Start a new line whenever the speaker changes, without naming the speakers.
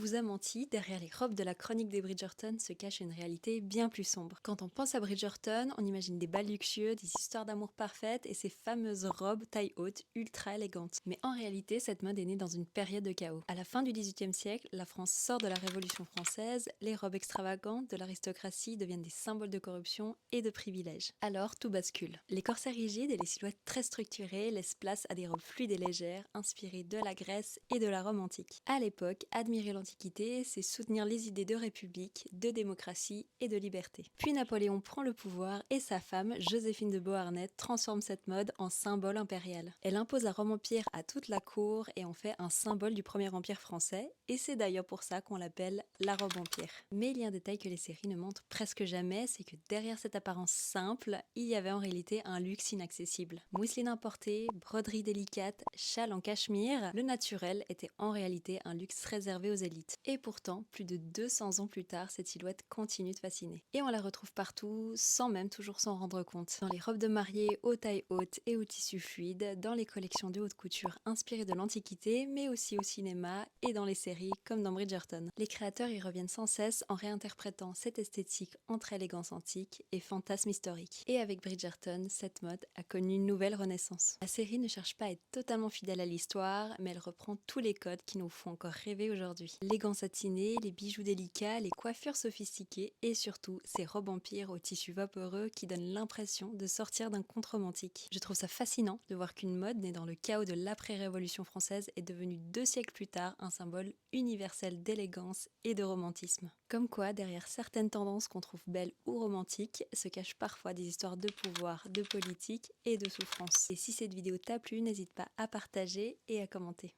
vous a menti, derrière les robes de la chronique des Bridgerton se cache une réalité bien plus sombre. Quand on pense à Bridgerton, on imagine des bals luxueux, des histoires d'amour parfaites et ces fameuses robes taille haute, ultra élégantes. Mais en réalité, cette mode est née dans une période de chaos. À la fin du XVIIIe siècle, la France sort de la Révolution française, les robes extravagantes de l'aristocratie deviennent des symboles de corruption et de privilèges. Alors tout bascule. Les corsets rigides et les silhouettes très structurées laissent place à des robes fluides et légères, inspirées de la Grèce et de la Rome antique. À l'époque, admirer l'Antiquité, c'est soutenir les idées de république, de démocratie et de liberté. Puis Napoléon prend le pouvoir et sa femme, Joséphine de Beauharnais, transforme cette mode en symbole impérial. Elle impose la Rome Empire à toute la cour et en fait un symbole du premier empire français, et c'est d'ailleurs pour ça qu'on l'appelle la robe empire. Mais il y a un détail que les séries ne montrent presque jamais, c'est que derrière cette apparence simple, il y avait en réalité un luxe inaccessible. Mousseline importée, broderie délicate, châle en cachemire, le naturel était en réalité un luxe réservé aux élites. Et pourtant, plus de 200 ans plus tard, cette silhouette continue de fasciner. Et on la retrouve partout, sans même toujours s'en rendre compte. Dans les robes de mariée aux tailles hautes et aux tissus fluides, dans les collections de haute couture inspirées de l'Antiquité, mais aussi au cinéma et dans les séries comme dans Bridgerton. Les créateurs y reviennent sans cesse en réinterprétant cette esthétique entre élégance antique et fantasme historique. Et avec Bridgerton, cette mode a connu une nouvelle renaissance. La série ne cherche pas à être totalement fidèle à l'histoire, mais elle reprend tous les codes qui nous font encore rêver aujourd'hui. Les gants satinés, les bijoux délicats, les coiffures sophistiquées et surtout ces robes empires au tissu vaporeux qui donnent l'impression de sortir d'un conte romantique. Je trouve ça fascinant de voir qu'une mode née dans le chaos de l'après-révolution française est devenue 2 siècles plus tard un symbole universel d'élégance et de romantisme. Comme quoi, derrière certaines tendances qu'on trouve belles ou romantiques, se cachent parfois des histoires de pouvoir, de politique et de souffrance. Et si cette vidéo t'a plu, n'hésite pas à partager et à commenter.